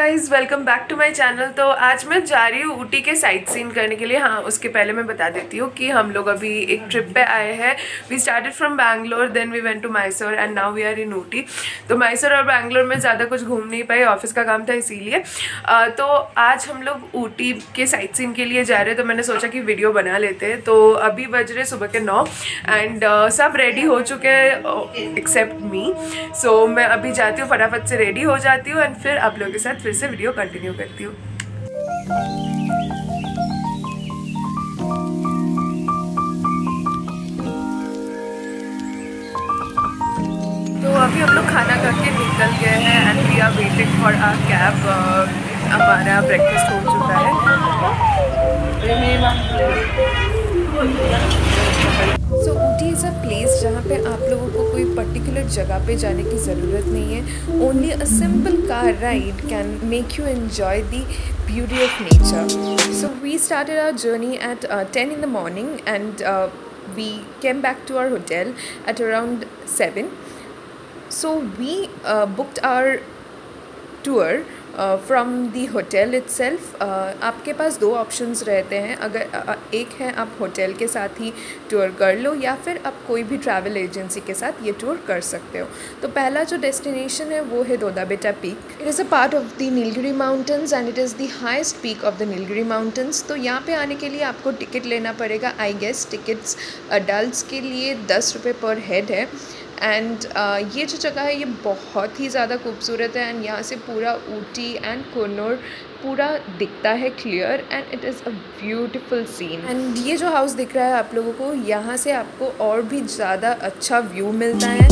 Guys, welcome back to my channel. तो आज मैं जा रही हूँ ऊटी के साइट सीन करने के लिए। हाँ, उसके पहले मैं बता देती हूँ कि हम लोग अभी एक ट्रिप पे आए हैं। We started from Bangalore, then we went to Mysore and now we are in Ooty. तो मैसूर और बैंगलोर में ज़्यादा कुछ घूम नहीं पाए, ऑफिस का काम था इसीलिए। तो आज हम लोग ऊटी के साइट सीन के लिए जा रहे हैं, तो मैंने सोचा कि वीडियो बना लेते हैं। तो अभी बज रहे सुबह के 9 एंड सब रेडी हो चुके हैं एक्सेप्ट मी। सो मैं अभी जाती हूँ, फटाफट से रेडी हो जाती हूँ एंड फिर आप लोगों के साथ फिर से वीडियो कंटिन्यू करती हूँ। तो अभी हम लोग खाना खा के निकल गए हैं and we are waiting for our cab. हमारा ब्रेकफास्ट हो चुका है। So Ooty is a place जहाँ पे आप लोगों को कोई पर्टिकुलर जगह पे जाने की ज़रूरत नहीं है। Only a simple car ride can make you enjoy the beauty of nature. So we started our journey at 10 in the morning and we came back to our hotel at around 7. So we booked our tour from the hotel itself. आपके पास दो options रहते हैं। अगर एक है आप hotel के साथ ही टूर कर लो या फिर आप कोई भी ट्रैवल एजेंसी के साथ ये टूर कर सकते हो। तो पहला जो डेस्टिनेशन है वो है दोदा बेटा peak. It is a part of the Nilgiri mountains and it is the highest peak of the Nilgiri mountains. तो यहाँ पे आने के लिए आपको टिकट लेना पड़ेगा। आई गेस टिकट्स अडल्ट्स के लिए 10 रुपये पर हेड है। एंड ये जो जगह है ये बहुत ही ज़्यादा खूबसूरत है एंड यहाँ से पूरा ऊटी एंड कुन्नूर पूरा दिखता है clear and it is a beautiful scene. And ये जो हाउस दिख रहा है आप लोगों को, यहाँ से आपको और भी ज़्यादा अच्छा व्यू मिलता है।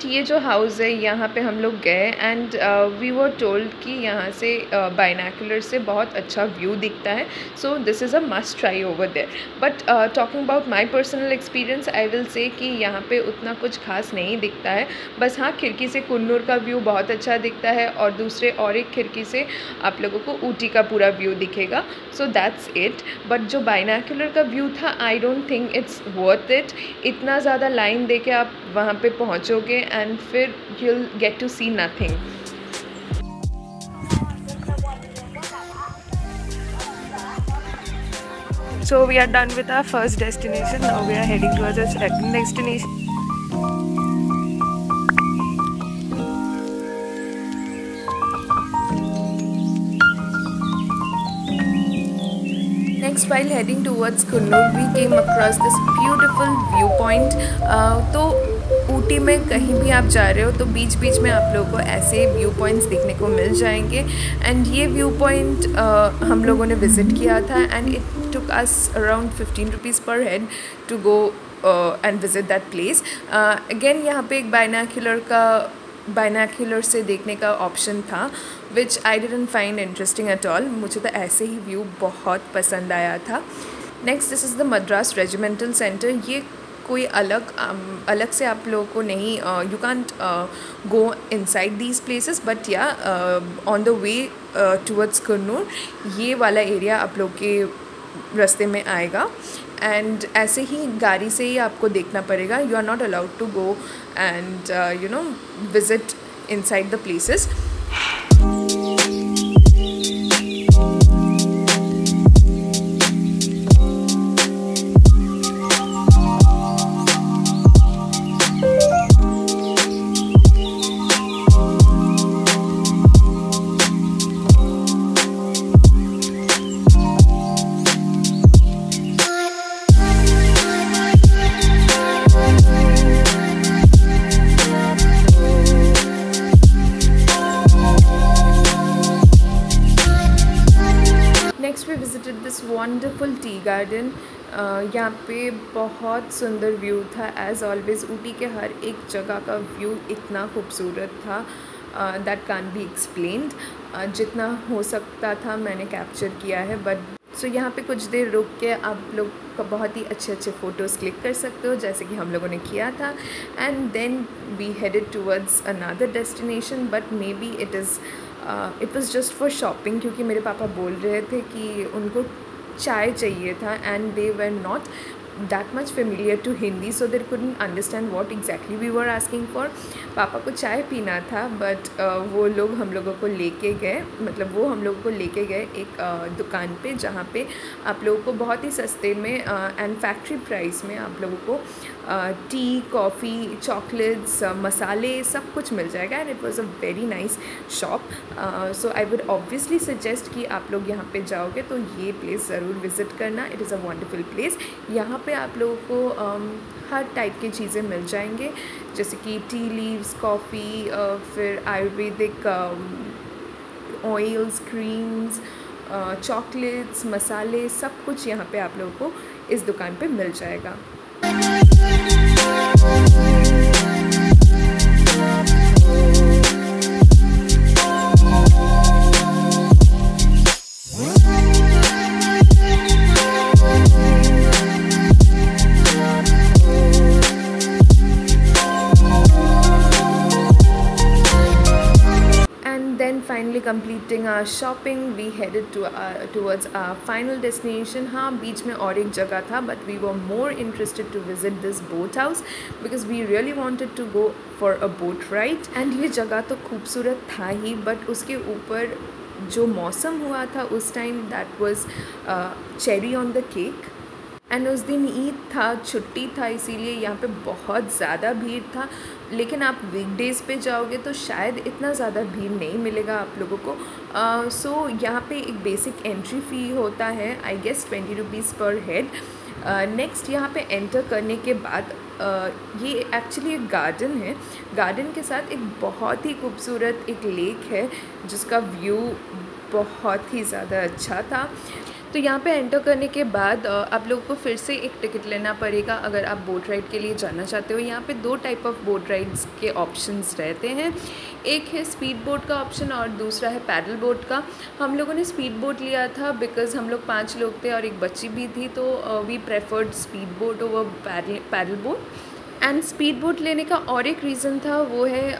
ये जो हाउस है यहाँ पे हम लोग गए एंड वी वर टोल्ड कि यहाँ से बाइनैकुलर से बहुत अच्छा व्यू दिखता है। So this is a must try over there. But talking about my personal experience I will say कि यहाँ पे उतना कुछ खास नहीं दिखता है। बस हाँ, खिड़की से कुन्नूर का व्यू बहुत अच्छा दिखता है और दूसरे और एक खिड़की से आप लोगों को ऊटी का पूरा व्यू दिखेगा। So that's it. बट जो बाइनैकुलर का व्यू था, I don't think it's worth it. इतना ज़्यादा लाइन दे के आप वहाँ पे पहुँचोगे and फिर you'll get to see nothing. So we are done with our first destination. Now we are heading towards our second destination. Next, while heading towards Kunnur, we came across this beautiful viewpoint. तो ऊटी में कहीं भी आप जा रहे हो तो बीच बीच में आप लोगों को ऐसे व्यू पॉइंट्स देखने को मिल जाएंगे। एंड ये व्यू पॉइंट हम लोगों ने विज़िट किया था and it took us around 15 rupees per head to go and visit that place. Again यहाँ पे एक बाइनैकुलर से देखने का ऑप्शन था which I didn't find interesting at all. मुझे तो ऐसे ही व्यू बहुत पसंद आया था। Next, this is the Madras regimental centre. ये कोई अलग से आप लोगों को नहीं, you can't go inside these places, but yeah on the way towards Coonoor ये वाला एरिया आप लोग के रास्ते में आएगा। एंड ऐसे ही गाड़ी से ही आपको देखना पड़ेगा। You are not allowed to go and you know visit inside the places. Visited this wonderful tea garden. यहाँ पे बहुत सुंदर व्यू था। एज़ ऑलवेज़ ऊटी के हर एक जगह का व्यू इतना खूबसूरत था दैट कांट बी एक्सप्लेन्ड। जितना हो सकता था मैंने कैप्चर किया है। बट सो यहाँ पे कुछ देर रुक के आप लोग का बहुत ही अच्छे अच्छे फ़ोटोज़ क्लिक कर सकते हो, जैसे कि हम लोगों ने किया था। And then we headed towards another destination, but maybe it is it was just for shopping, क्योंकि मेरे पापा बोल रहे थे कि उनको चाय चाहिए था and they were not that much familiar to Hindi, so they couldn't understand what exactly we were asking for. पापा को चाय पीना था, बट वो लोग हम लोगों को लेके गए, मतलब वो हम लोगों को लेके गए एक दुकान पे जहाँ पे आप लोगों को बहुत ही सस्ते में एंड फैक्ट्री प्राइस में आप लोगों को टी, कॉफ़ी, चॉकलेट्स, मसाले सब कुछ मिल जाएगा. And it was a very nice shop. So I would obviously suggest कि आप लोग यहाँ पे जाओगे तो ये प्लेस ज़रूर विज़िट करना. It is a wonderful place. यहाँ पे आप लोगों को हर टाइप की चीज़ें मिल जाएंगे, जैसे कि टी लीव्स, कॉफ़ी, फिर आयुर्वेदिक ऑयल्स, क्रीम्स, चॉकलेट्स, मसाले, सब कुछ यहाँ पे आप लोगों को इस दुकान पे मिल जाएगा. Finally completing our shopping, we headed to towards our final destination. हाँ, बीच में और एक जगह था, but we were more interested to visit this boat house because we really wanted to go for a boat ride. And ये जगह तो खूबसूरत था ही, but उसके ऊपर जो मौसम हुआ था उस time, that was cherry on the cake. And उस दिन ईद था, छुट्टी था, इसीलिए यहाँ पे बहुत ज़्यादा भीड़ था. लेकिन आप वीकडेज़ पे जाओगे तो शायद इतना ज़्यादा भीड़ नहीं मिलेगा आप लोगों को. सो यहाँ पे एक बेसिक एंट्री फ़ी होता है, I guess 20 rupees per head. Next यहाँ पे एंटर करने के बाद ये एक्चुअली एक गार्डन है. गार्डन के साथ एक बहुत ही खूबसूरत एक लेक है जिसका व्यू बहुत ही ज़्यादा अच्छा था. तो यहाँ पे एंटर करने के बाद आप लोगों को फिर से एक टिकट लेना पड़ेगा अगर आप बोट राइड के लिए जाना चाहते हो. यहाँ पे 2 टाइप ऑफ बोट राइड्स के ऑप्शंस रहते हैं. एक है स्पीड बोट का ऑप्शन और दूसरा है पैडल बोट का. हम लोगों ने स्पीड बोट लिया था बिकॉज़ हम लोग 5 लोग थे और एक बच्ची भी थी, तो we preferred speed boat over paddle boat. And speed boat लेने का और एक रीज़न था, वो है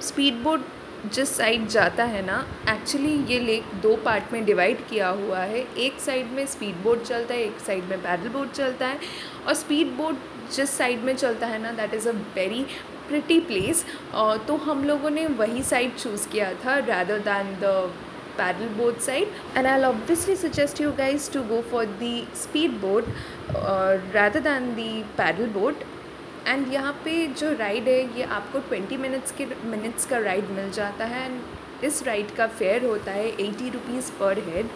स्पीड बोट जिस साइड जाता है ना, एक्चुअली ये लेक 2 पार्ट में डिवाइड किया हुआ है. एक साइड में स्पीड बोट चलता है, एक साइड में पैडल बोट चलता है. और स्पीड बोट जिस साइड में चलता है ना, that is a very pretty place. तो हम लोगों ने वही साइड चूज़ किया था rather than the paddle boat side. And I'll obviously suggest you guys to go for the speed boat rather than the paddle boat. And यहाँ पे जो राइड है ये आपको 20 मिनट्स का राइड मिल जाता है. एंड इस राइड का फेयर होता है 80 rupees per head.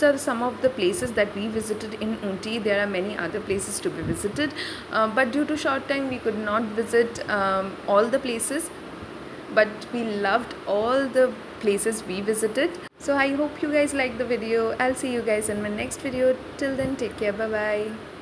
are some of the places that we visited in Ooty. There are many other places to be visited, but due to short time we could not visit all the places, but we loved all the places we visited. So I hope you guys like the video. I'll see you guys in my next video. Till then, take care. Bye bye.